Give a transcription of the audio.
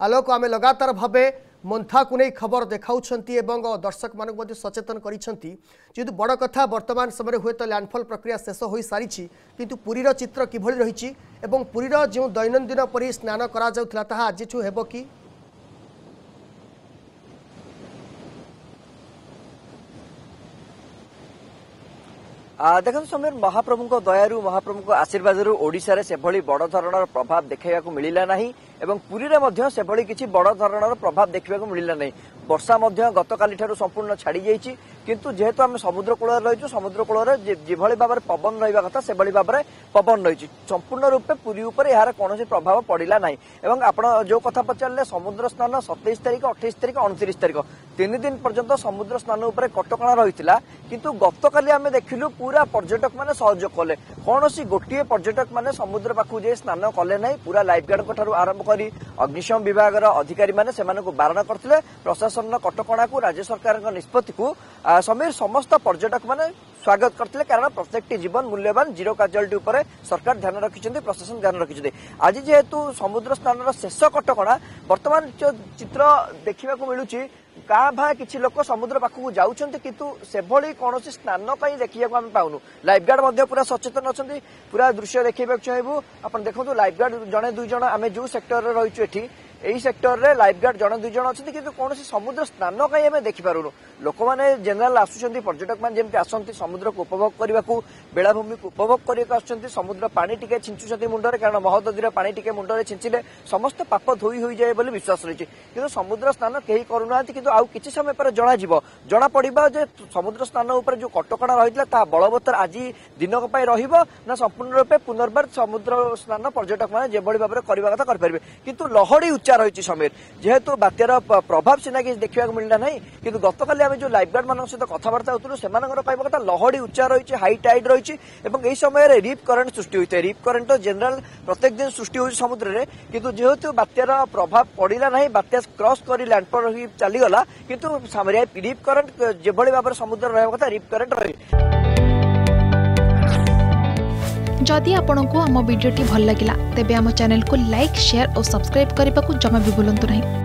आलोक आम लगातार भावे मंथा को नहीं खबर देखाउछंती एवं दर्शक मानक मध्य सचेतन करिसेंती जेतु बड़ कथा वर्तमान समय हुए तो लैंडफॉल प्रक्रिया शेष हो सारी किंतु पुरीर चित्र किभଳି रही एवं पुरीर जो दैनंदिन परि स्नान करा जाउथला ताहा आजिठु हेबो कि देखो समीर महाप्रभु दयारू महाप्रभु आशीर्वाद ओडिशा से भली बड़ धरणर प्रभाव देखा मिलला नहीं एवं पुरी रे मध्य से भली किछि बड़ धरणर प्रभाव देखा मिलला नहीं वर्षा मध्य गतकाली ठारू संपूर्ण छाड़ी जाइछि किंतु जेहेतु आम समुद्र कूल रही समुद्र कूल जिभली भाव में पवन रहा कथा से भाव में पवन रही संपूर्ण रूपे पुरी उपर यार कौन प्रभाव पड़ा ना एवं आप जो कथा पचारे समुद्र स्नान 27 तारिख 28 तारिख 29 तारिख 3 दिन पर्यंत समुद्र स्नान उपर कटकणा रही किंतु गतकाली आम देखिलु पूरा पर्यटक मैंने सहयोग कले कौन गोटे पर्यटक मैंने समुद्र पाखु जाए स्नान कले ना पूरा लाइफ गार्ड आरंभ कर अग्निशम विभाग अधिकारी मैंने बारण करते प्रशासन कटकणा को राज्य सरकार निष्पत्ति को समीर समस्त पर्यटक मैंने स्वागत करते कारण प्रत्येक जीवन मूल्यवान जीरो काजुआलिटी उपर सरकार ध्यान रखिंट प्रशासन ध्यान रखिंट आज जेहेतु समुद्र स्नान शेष कटकणा वर्तमान जो चित्र देखा मिलूँ का भा किसी लोक समुद्र पाखक जाऊँच किंतु से भली कौन स्नान देखा आम पाऊनु लाइफ गार्ड पूरा सचेतन अच्छा पूरा दृश्य देखा चाहबू आप देखो लाइफ गार्ड जड़े दुई जन आम जो सेक्टर रही यही सेक्टर रे लाइफ गार्ड जन दुई जन अच्छे किंतु कौन समुद्र स्नान कहीं आम देखिपारूनु लोक मैंने जेनेल आसुंच पर्यटक मैंने जमी आसती समुद्र को उपभोग करने को बेलाभूमि को उपभोग करने समुद्र पानी टिके छिंचुंट मुंडरे कारण महोदधीर पानी टिके मुंडरे छिंचिले समस्त पाप धोई हो जाए बोली विश्वास रही किंतु समुद्र स्नान कहीं करूना किंतु आउ किछि समय पर जना पड़ा जे समुद्र स्नान उपर जो कटकणा रही बलवत्तर आज दिनक रहिबो ना संपूर्ण रूपे पुनर्बार समुद्र स्नान पर्यटक मैंने जो भाव में करने कथा करेंगे किंतु लहड़ी उच्चा रही समीर जेहेतु बात्यार प्रभाव सीना कि देखा मिलला नहीं किंतु गतकाली आम जो लाइफ गार्ड मान सहित कथबार्ता होती से कहवा कथा लहड़ी उच्चा रही हाई टाइड रही यही समय रिप करेन्ट सृष्टि होता है रिप करेन्ट तो जेनेल प्रत्येक दिन सृष्टि हो समुद्र में किंतु जेहेतु बात्यार प्रभाव पड़ा ना बात्या क्रॉस कर लैंडफॉल चलीगला किंतु रिप करेन्ट जो भाव में समुद्र रहा कथा रिप करेन्ट रही जदि आपंक आम भिडी भल लगा तेब आम चैनल को लाइक शेयर और सब्सक्राइब करने को जमा भी भूलु नहीं।